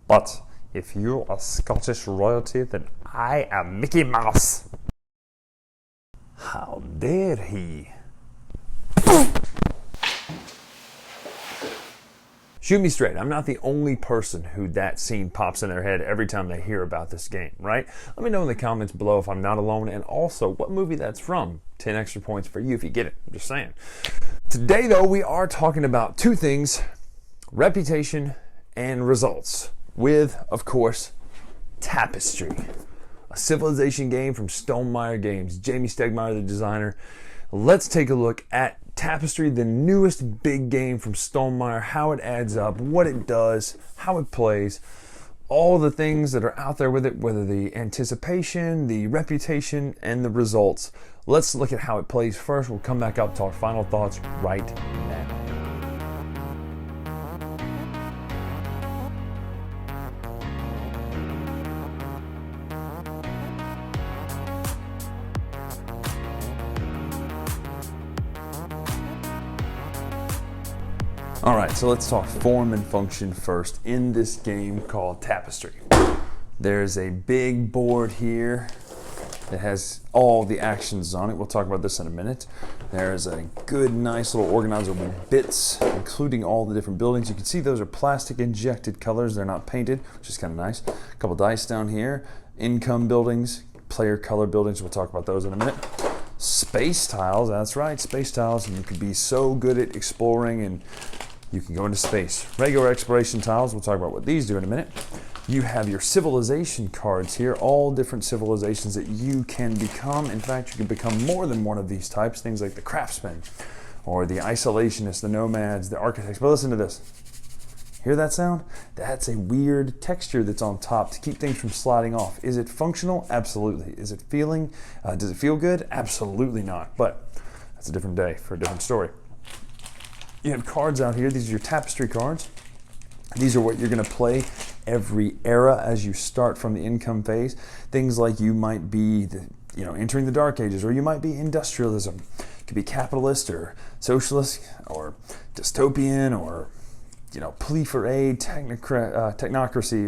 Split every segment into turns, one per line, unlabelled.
But if you're a Scottish royalty, then I am Mickey Mouse. How dare he? Shoot me straight, I'm not the only person who that scene pops in their head every time they hear about this game, right? Let me know in the comments below if I'm not alone, and also what movie that's from. 10 extra points for you if you get it, I'm just saying. Today though, we are talking about two things: reputation and results, with, of course, Tapestry, a civilization game from Stonemaier Games. Jamie Stegmaier, the designer. Let's take a look at Tapestry, the newest big game from Stonemaier, how it adds up, what it does, how it plays, all the things that are out there with it, whether the anticipation, the reputation, and the results. Let's look at how it plays first. We'll come back up to our final thoughts right now. All right, so let's talk form and function first in this game called Tapestry. There's a big board here that has all the actions on it. We'll talk about this in a minute. There's a good, nice little organizer with bits, including all the different buildings. You can see those are plastic injected colors. They're not painted, which is kind of nice. A couple dice down here. Income buildings, player color buildings. We'll talk about those in a minute. Space tiles, that's right, space tiles. And you can be so good at exploring and you can go into space. Regular exploration tiles, we'll talk about what these do in a minute. You have your civilization cards here, all different civilizations that you can become. In fact, you can become more than one of these types, things like the craftsmen, or the isolationists, the nomads, the architects. But listen to this. Hear that sound? That's a weird texture that's on top to keep things from sliding off. Is it functional? Absolutely. Is it feeling? Does it feel good? Absolutely not. But that's a different day for a different story. You have cards out here. These are your Tapestry cards. These are what you're going to play every era as you start from the income phase. Things like you might be entering the Dark Ages, or you might be industrialism. It could be capitalist or socialist or dystopian, or plea for aid, technocracy,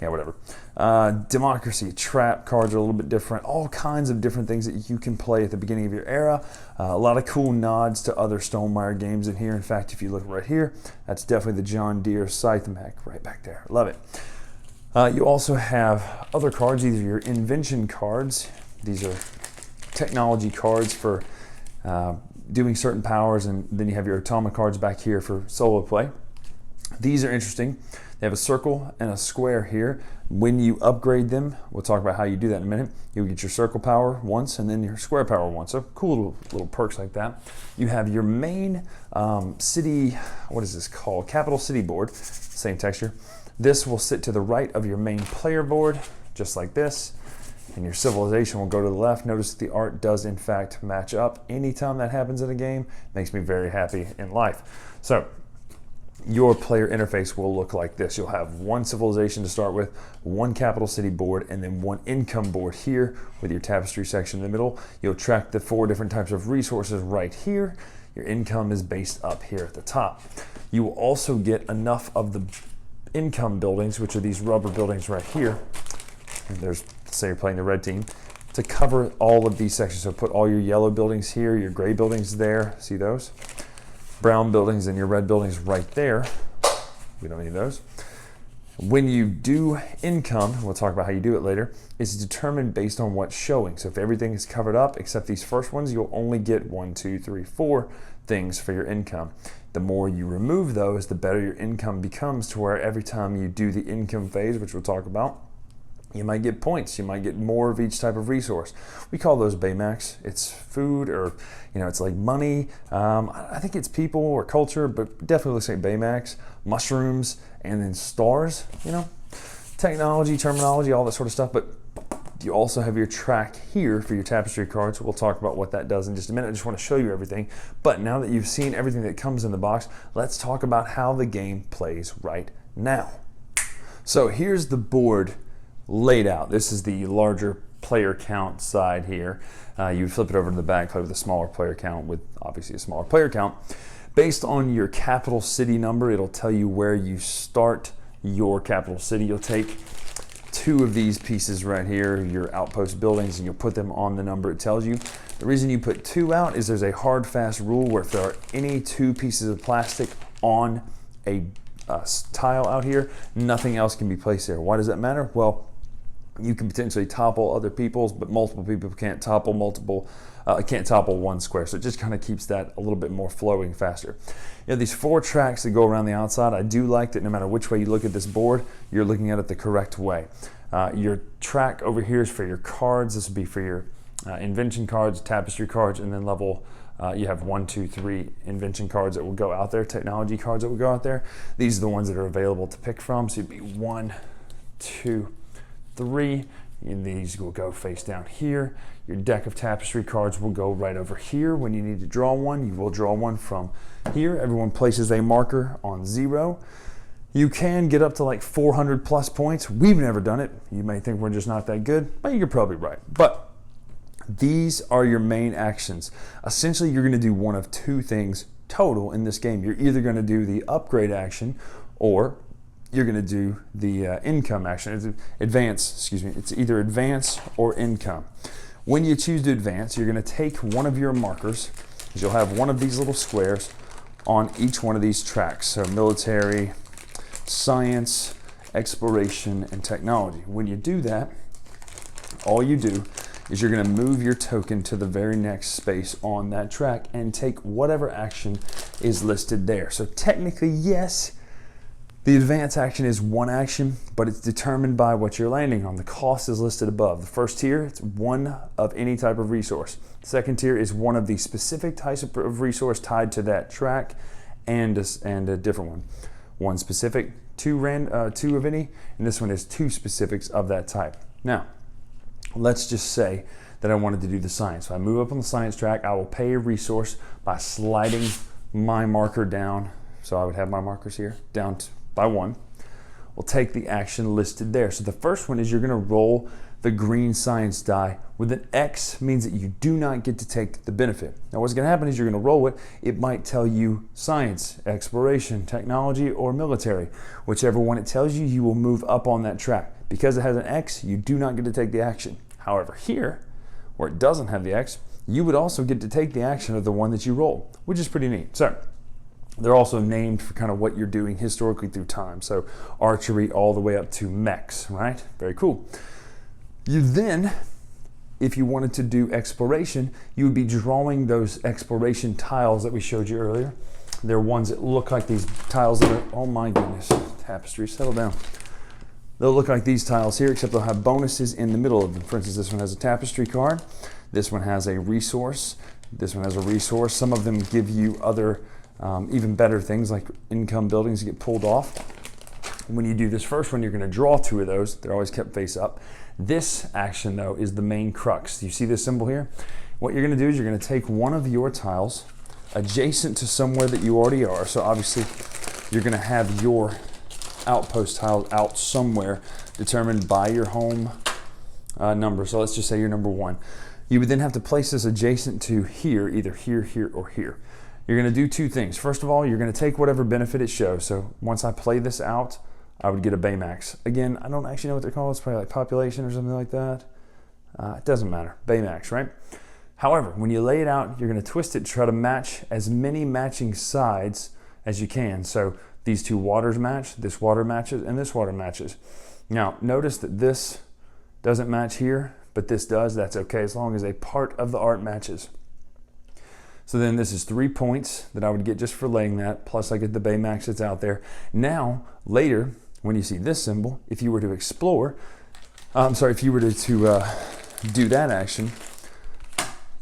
or whatever. Democracy, trap cards are a little bit different. All kinds of different things that you can play at the beginning of your era. A lot of cool nods to other Stonemaier games in here. In fact, if you look right here, that's definitely the John Deere Scythe mech right back there. Love it. You also have other cards. These are your invention cards. These are technology cards for doing certain powers, and then you have your atomic cards back here for solo play. These are interesting. They have a circle and a square here. When you upgrade them, we'll talk about how you do that in a minute. You'll get your circle power once and then your square power once. So cool little perks like that. You have your main city, what is this called? Capital City board, same texture. This will sit to the right of your main player board, just like this. And your civilization will go to the left. Notice the art does in fact match up. Anytime that happens in a game, makes me very happy in life. So your player interface will look like this. You'll have one civilization to start with, one capital city board, and then one income board here with your Tapestry section in the middle. You'll track the 4 different types of resources right here. Your income is based up here at the top. You will also get enough of the income buildings, which are these rubber buildings right here. And there's, say you're playing the red team, to cover all of these sections. So put all your yellow buildings here, your gray buildings there, see those? Brown buildings and your red buildings right there. We don't need those. When you do income, we'll talk about how you do it later, it's determined based on what's showing. So if everything is covered up except these first ones, you'll only get 1, 2, 3, 4 things for your income. The more you remove those, the better your income becomes, to where every time you do the income phase, which we'll talk about, you might get points. You might get more of each type of resource. We call those Baymax. It's food, or it's like money. I think it's people or culture, but definitely looks like Baymax, mushrooms, and then stars. Technology, terminology, all that sort of stuff. But you also have your track here for your Tapestry cards. We'll talk about what that does in just a minute. I just want to show you everything. But now that you've seen everything that comes in the box, let's talk about how the game plays right now. So here's the board laid out. This is the larger player count side here. You flip it over to the back, play with a smaller player count, with obviously a smaller player count. Based on your capital city number, it'll tell you where you start your capital city. You'll take 2 of these pieces right here, your outpost buildings, and you'll put them on the number it tells you. The reason you put 2 out is there's a hard, fast rule where if there are any 2 pieces of plastic on a tile out here, nothing else can be placed there. Why does that matter? Well, you can potentially topple other people's, but multiple people can't topple one square. So it just kind of keeps that a little bit more flowing faster. You know, these 4 tracks that go around the outside, I do like that no matter which way you look at this board, you're looking at it the correct way. Your track over here is for your cards. This would be for your invention cards, tapestry cards, and then level you have 1, 2, 3 invention cards that will go out there, technology cards that will go out there. These are the ones that are available to pick from. So it'd be 1, 2, 3, and these will go face down here. Your deck of tapestry cards will go right over here. When you need to draw one, you will draw one from here. Everyone places a marker on 0. You can get up to like 400 plus points. We've never done it. You may think we're just not that good, but you're probably right. But these are your main actions. Essentially, you're going to do one of 2 things total in this game. You're either going to do the upgrade action, or you're going to do the income action. It's either advance or income. When you choose to advance, you're going to take one of your markers, because you'll have one of these little squares on each one of these tracks. So military, science, exploration, and technology. When you do that, all you do is you're going to move your token to the very next space on that track and take whatever action is listed there. So technically, yes, the advance action is 1 action, but it's determined by what you're landing on. The cost is listed above. The first tier, it's 1 of any type of resource. The second tier is 1 of the specific types of resource tied to that track, and a different one. 1 specific, 2 of any, and this one is 2 specifics of that type. Now, let's just say that I wanted to do the science. So I move up on the science track. I will pay a resource by sliding my marker down. So I would have my markers here down by 1. We'll take the action listed there. So the first one is you're going to roll the green science die with an X, means that you do not get to take the benefit. Now what's going to happen is you're going to roll it. It might tell you science, exploration, technology, or military. Whichever one it tells you, you will move up on that track. Because it has an X, you do not get to take the action. However, here, where it doesn't have the X, you would also get to take the action of the one that you roll, which is pretty neat. So they're also named for kind of what you're doing historically through time. So archery all the way up to mechs, right? Very cool. You then, if you wanted to do exploration, you would be drawing those exploration tiles that we showed you earlier. They're ones that look like these tiles that are, oh my goodness, tapestry, settle down. They'll look like these tiles here, except they'll have bonuses in the middle of them. For instance, this one has a tapestry card. This one has a resource. This one has a resource. Some of them give you other even better things like income buildings get pulled off. When you do this first one, you're going to draw 2 of those. They're always kept face up. This action, though, is the main crux. Do you see this symbol here? What you're going to do is you're going to take one of your tiles adjacent to somewhere that you already are. So obviously, you're going to have your outpost tile out somewhere determined by your home number. So let's just say you're number 1. You would then have to place this adjacent to here, either here, here, or here. You're going to do 2 things. First of all, you're going to take whatever benefit it shows. So once I play this out, I would get a Baymax. Again, I don't actually know what they're called. It's probably like population or something like that. It doesn't matter. Baymax, right? However, when you lay it out, you're going to twist it to try to match as many matching sides as you can. So these 2 waters match, this water matches, and this water matches. Now, notice that this doesn't match here, but this does. That's okay as long as a part of the art matches. So then this is 3 points that I would get just for laying that, plus I get the Baymax that's out there. Now, later, when you see this symbol, if you were to explore, if you were to do that action,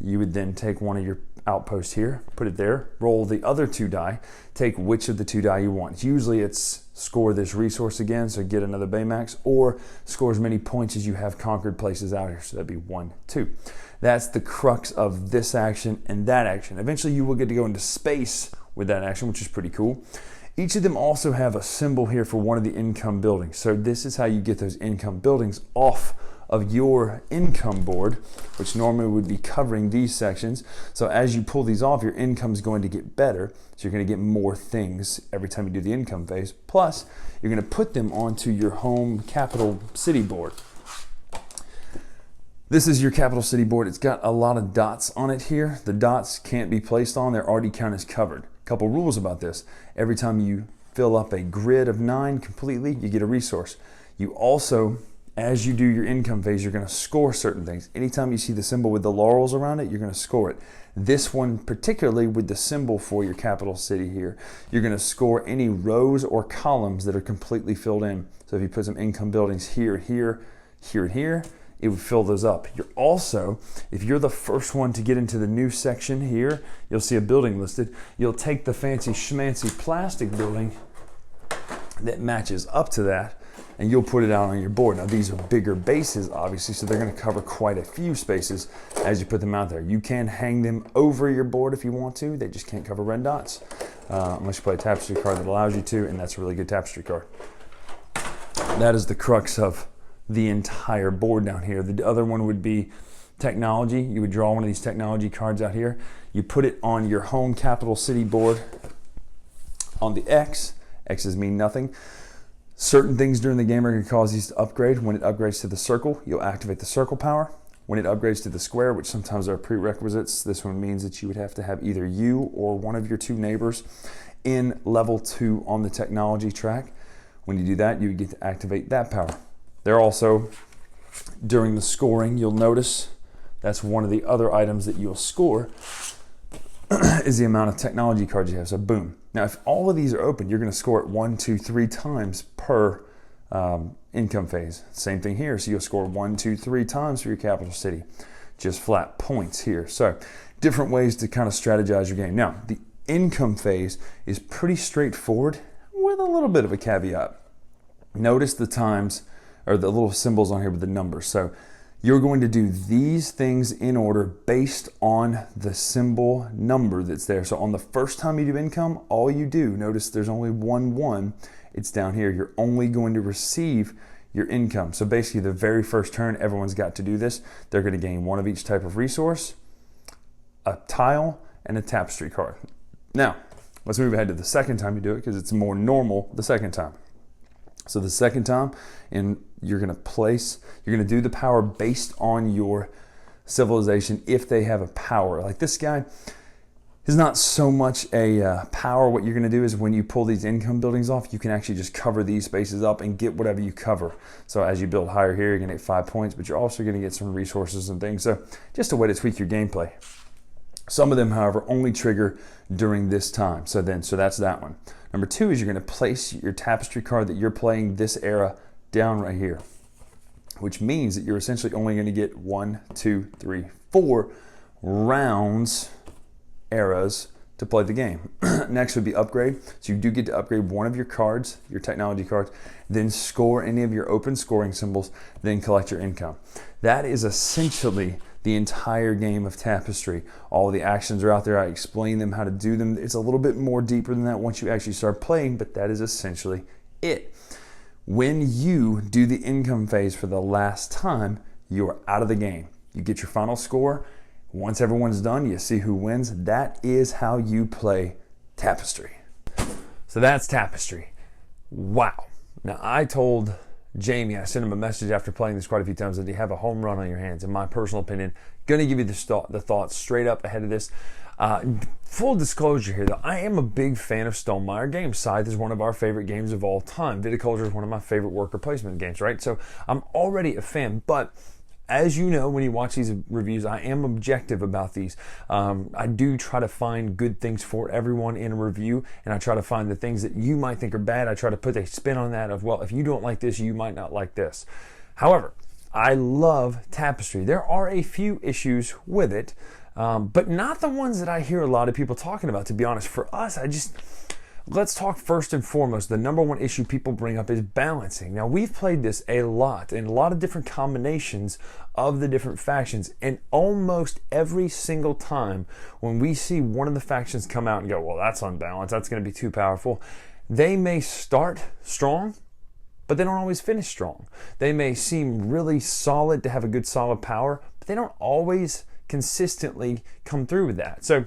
you would then take one of your outposts here, put it there, roll the other 2 die, take which of the 2 die you want. Usually it's score this resource again, so get another Baymax, or score as many points as you have conquered places out here. So that'd be 1, 2. That's the crux of this action and that action. Eventually you will get to go into space with that action, which is pretty cool. Each of them also have a symbol here for one of the income buildings. So this is how you get those income buildings off of your income board, which normally would be covering these sections. So as you pull these off, your income is going to get better. So you're going to get more things every time you do the income phase. Plus, you're going to put them onto your home capital city board. This is your capital city board. It's got a lot of dots on it here. The dots can't be placed on. They're already counted as covered. A couple rules about this. Every time you fill up a grid of 9 completely, you get a resource. You also, as you do your income phase, you're going to score certain things. Anytime you see the symbol with the laurels around it, you're going to score it. This one particularly with the symbol for your capital city here, you're going to score any rows or columns that are completely filled in. So if you put some income buildings here, here, here, and here, it would fill those up. You're also, if you're the first one to get into the new section here, you'll see a building listed. You'll take the fancy schmancy plastic building that matches up to that, and you'll put it out on your board. Now these are bigger bases, obviously, so they're gonna cover quite a few spaces as you put them out there. You can hang them over your board if you want to. They just can't cover red dots, unless you play a Tapestry card that allows you to, and that's a really good Tapestry card. That is the crux of the entire board down here. The other one would be technology. You would draw one of these technology cards out here. You put it on your home capital city board on the X. X's mean nothing. Certain things during the game are going to cause these to upgrade. When it upgrades to the circle, you'll activate the circle power. When it upgrades to the square, which sometimes are prerequisites, this one means that you would have to have either you or one of your 2 neighbors in level 2 on the technology track. When you do that, you get to activate that power. They're also, during the scoring, you'll notice that's one of the other items that you'll score is the amount of technology cards you have. So boom. Now, if all of these are open, you're going to score it 1, 2, 3 times per income phase. Same thing here. So you'll score 1, 2, 3 times for your capital city. Just flat points here. So different ways to kind of strategize your game. Now, the income phase is pretty straightforward with a little bit of a caveat. Notice the times, or the little symbols on here with the numbers. So you're going to do these things in order based on the symbol number that's there. So on the first time you do income, all you do, notice there's only 1 1. It's down here. You're only going to receive your income. So basically the very first turn, everyone's got to do this. They're going to gain 1 of each type of resource, a tile, and a tapestry card. Now, let's move ahead to the second time you do it because it's more normal the second time. So the second time, and you're going to do the power based on your civilization if they have a power. Like this guy is not so much a power. What you're going to do is when you pull these income buildings off, you can actually just cover these spaces up and get whatever you cover. So as you build higher here, you're going to get 5 points, but you're also going to get some resources and things. So just a way to tweak your gameplay. Some of them, however, only trigger during this time. So that's that one. Number 2 is you're going to place your tapestry card that you're playing this era down right here, which means that you're essentially only going to get 1, 2, 3, 4 rounds, eras to play the game. Next would be upgrade. So you do get to upgrade one of your cards, your technology cards, then score any of your open scoring symbols, then collect your income. That is essentially the entire game of Tapestry. All the actions are out there. I explain them, how to do them. It's a little bit more deeper than that once you actually start playing, but that is essentially it. When you do the income phase for the last time, you are out of the game. You get your final score. Once everyone's done, you see who wins. That is how you play Tapestry. So that's Tapestry. Wow. Now, I told Jamie, I sent him a message after playing this quite a few times, that you have a home run on your hands. In my personal opinion, going to give you the thoughts straight up ahead of this. Full disclosure here, though, I am a big fan of Stonemaier Games. Scythe is one of our favorite games of all time. Viticulture is one of my favorite worker placement games, right? So I'm already a fan, but as you know, when you watch these reviews, I am objective about these. I do try to find good things for everyone in a review, and I try to find the things that you might think are bad. I try to put a spin on that of, well, if you don't like this, you might not like this. However, I love Tapestry. There are a few issues with it, but not the ones that I hear a lot of people talking about, to be honest. For us, let's talk first and foremost. The number one issue people bring up is balancing. Now, we've played this a lot in a lot of different combinations of the different factions, and almost every single time when we see one of the factions come out and go, well, that's unbalanced, that's going to be too powerful, they may start strong, but they don't always finish strong. They may seem really solid to have a good solid power, but they don't always consistently come through with that. So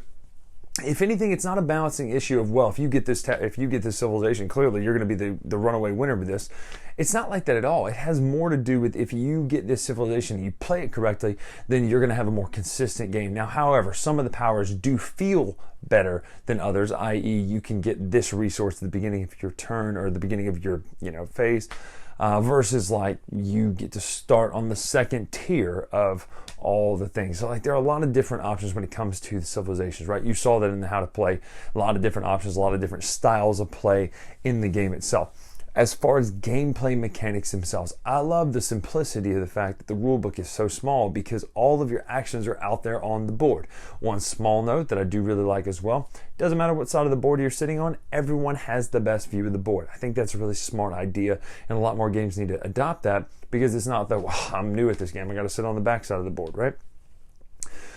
if anything, it's not a balancing issue of, well, if you get this civilization, clearly you're going to be the runaway winner with this. It's not like that at all. It has more to do with, if you get this civilization, you play it correctly, then you're going to have a more consistent game. Now, however, some of the powers do feel better than others, i.e. you can get this resource at the beginning of your turn or the beginning of your phase. Versus like you get to start on the second tier of all the things. So like there are a lot of different options when it comes to the civilizations, right? You saw that in the how to play, a lot of different options, a lot of different styles of play in the game itself. As far as gameplay mechanics themselves, I love the simplicity of the fact that the rulebook is so small because all of your actions are out there on the board. One small note that I do really like as well, doesn't matter what side of the board you're sitting on, everyone has the best view of the board. I think that's a really smart idea, and a lot more games need to adopt that because it's not that, well, I'm new at this game, I got to sit on the back side of the board, right?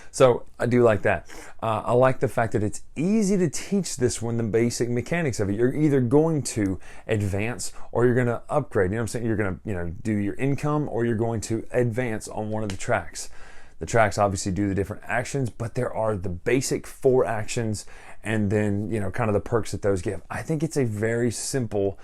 So I do like that. I like the fact that it's easy to teach this one, the basic mechanics of it. You're either going to advance or you're going to upgrade. You know what I'm saying? You're going to do your income or you're going to advance on one of the tracks. The tracks obviously do the different actions, but there are the basic 4 actions and then, kind of the perks that those give. I think it's a very simple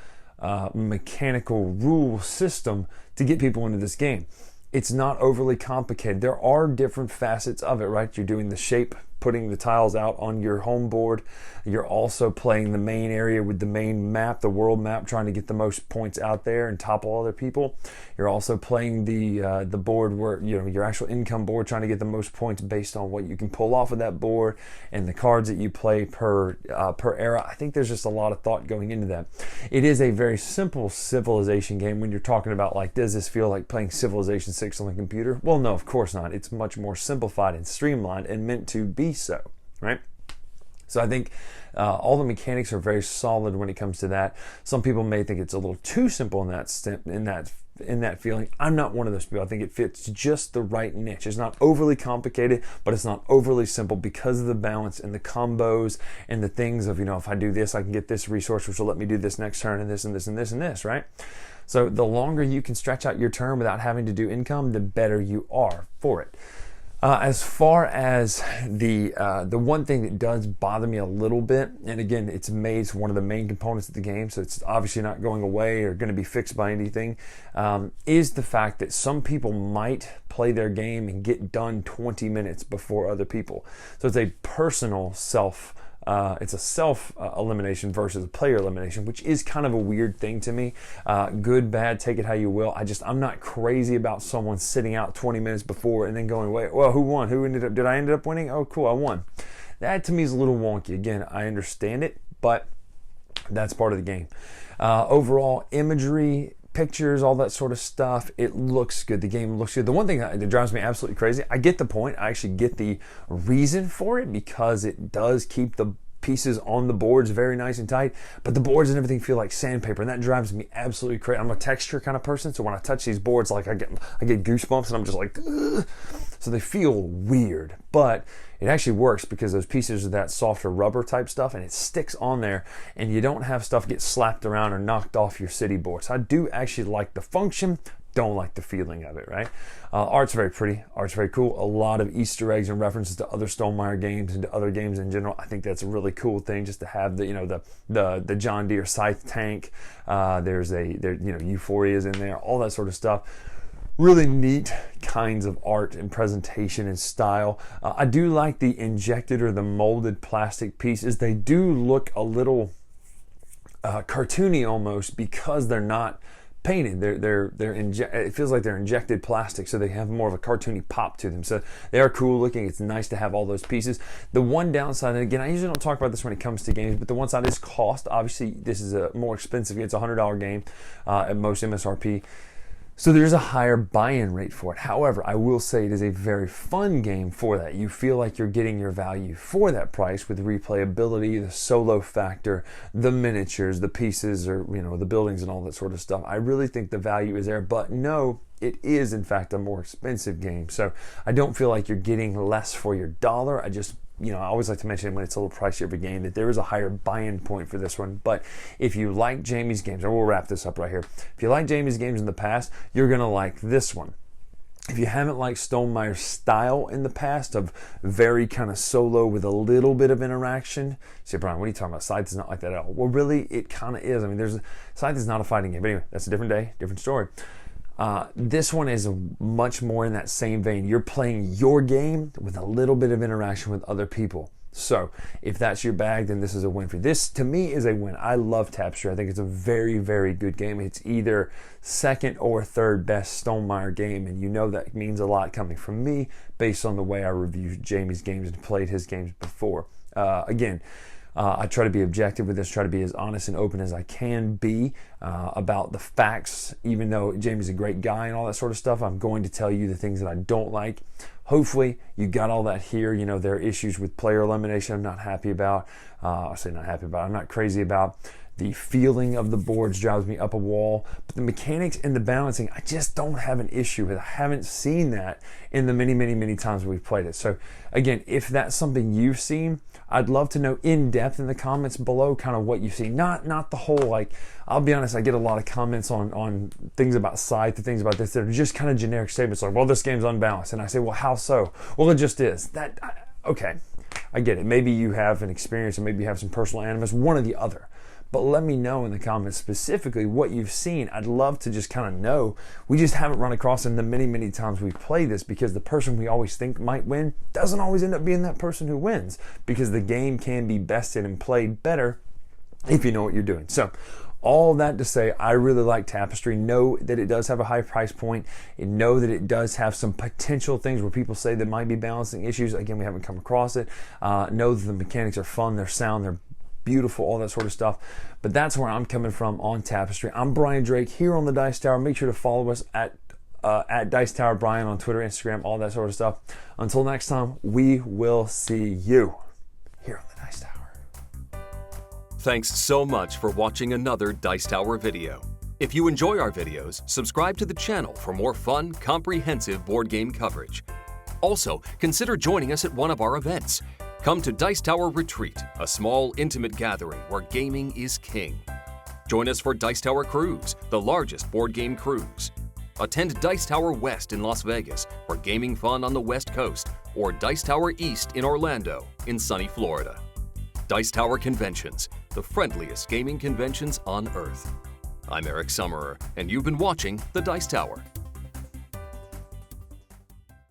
mechanical rule system to get people into this game. It's not overly complicated. There are different facets of it, right? You're doing the shape, putting the tiles out on your home board. You're also playing the main area with the main map, the world map, trying to get the most points out there and topple other people. You're also playing the board where, your actual income board, trying to get the most points based on what you can pull off of that board and the cards that you play per era. I think there's just a lot of thought going into that. It is a very simple civilization game when you're talking about, like, does this feel like playing Civilization 6 on the computer? Well, no, of course not. It's much more simplified and streamlined and meant to be so, right? So I think all the mechanics are very solid when it comes to that. Some people may think it's a little too simple in that feeling. I'm not one of those people. I think it fits just the right niche. It's not overly complicated, but it's not overly simple because of the balance and the combos and the things of, if I do this, I can get this resource, which will let me do this next turn and this and this and this and this, right? So the longer you can stretch out your turn without having to do income, the better you are for it. As far as the one thing that does bother me a little bit, and again, it's one of the main components of the game, so it's obviously not going away or going to be fixed by anything, is the fact that some people might play their game and get done 20 minutes before other people. So it's a personal self elimination versus a player elimination, which is kind of a weird thing to me. Good, bad, take it how you will. I'm not crazy about someone sitting out 20 minutes before and then going, wait, well, who won? Did I end up winning? Oh, cool, I won. That to me is a little wonky. Again, I understand it, but that's part of the game. Overall, imagery, pictures, all that sort of stuff, it looks good. The game looks good. The one thing that drives me absolutely crazy, I get the point. I actually get the reason for it because it does keep the pieces on the boards very nice and tight, but the boards and everything feel like sandpaper, and that drives me absolutely crazy. I'm a texture kind of person, so when I touch these boards, like I get goosebumps, and I'm just like, ugh. So they feel weird, but it actually works because those pieces are that softer rubber type stuff, and it sticks on there, and you don't have stuff get slapped around or knocked off your city board. So I do actually like the function, don't like the feeling of it, right? Art's very pretty. Art's very cool. A lot of Easter eggs and references to other Stonemaier games and to other games in general. I think that's a really cool thing, just to have the John Deere scythe tank. There's Euphoria's in there, all that sort of stuff. Really neat kinds of art and presentation and style. I do like the injected or the molded plastic pieces. They do look a little cartoony almost because they're not painted. It feels like they're injected plastic, so they have more of a cartoony pop to them. So they are cool looking. It's nice to have all those pieces. The one downside, and again, I usually don't talk about this when it comes to games, but the one side is cost. Obviously, this is a more expensive. It's a $100 game at most MSRP. So there's a higher buy-in rate for it. However, I will say it is a very fun game for that. You feel like you're getting your value for that price with replayability, the solo factor, the miniatures, the pieces, or the buildings and all that sort of stuff. I really think the value is there, but no, it is in fact a more expensive game. So I don't feel like you're getting less for your dollar. I just I always like to mention when it's a little pricier of a game that there is a higher buy-in point for this one. But if you like Jamie's games, and we'll wrap this up right here. If you like Jamie's games in the past, you're going to like this one. If you haven't liked Stonemeier's style in the past of very kind of solo with a little bit of interaction, say, Bryan, what are you talking about? Scythe is not like that at all. Well, really, it kind of is. I mean, Scythe is not a fighting game. But anyway, that's a different day, different story. This one is much more in that same vein. You're playing your game with a little bit of interaction with other people. So if that's your bag, then this is a win for you. This, to me, is a win. I love Tapestry. I think it's a very, very good game. It's either second or third best Stonemaier game, and that means a lot coming from me based on the way I reviewed Jamie's games and played his games before. I try to be objective with this, try to be as honest and open as I can be about the facts. Even though Jamie's a great guy and all that sort of stuff, I'm going to tell you the things that I don't like. Hopefully, you got all that here. There are issues with player elimination I'm not happy about. I say not happy about. I'm not crazy about. The feeling of the boards drives me up a wall. But the mechanics and the balancing, I just don't have an issue with. I haven't seen that in the many, many, many times we've played it. So again, if that's something you've seen, I'd love to know in depth in the comments below kind of what you've seen. Not the whole, I'll be honest, I get a lot of comments on things about Scythe and things about this that are just kind of generic statements like, well, this game's unbalanced. And I say, well, how so? Well, it just is. Okay, I get it. Maybe you have an experience or maybe you have some personal animus, one or the other. But let me know in the comments specifically what you've seen. I'd love to just kind of know. We just haven't run across in the many, many times we've played this, because the person we always think might win doesn't always end up being that person who wins, because the game can be bested and played better if you know what you're doing. So all that to say, I really like Tapestry. Know that it does have a high price point, and know that it does have some potential things where people say there might be balancing issues. Again, we haven't come across it. Know that the mechanics are fun, they're sound, they're beautiful, all that sort of stuff. But that's where I'm coming from on Tapestry. I'm Bryan Drake here on the Dice Tower. Make sure to follow us at Dice Tower Bryan on Twitter, Instagram, all that sort of stuff. Until next time, we will see you here on the Dice Tower.
Thanks so much for watching another Dice Tower video. If you enjoy our videos, subscribe to the channel for more fun, comprehensive board game coverage. Also, consider joining us at one of our events. Come to Dice Tower Retreat, a small, intimate gathering where gaming is king. Join us for Dice Tower Cruise, the largest board game cruise. Attend Dice Tower West in Las Vegas for gaming fun on the West Coast, or Dice Tower East in Orlando, in sunny Florida. Dice Tower Conventions, the friendliest gaming conventions on Earth. I'm Eric Summerer, and you've been watching the Dice Tower.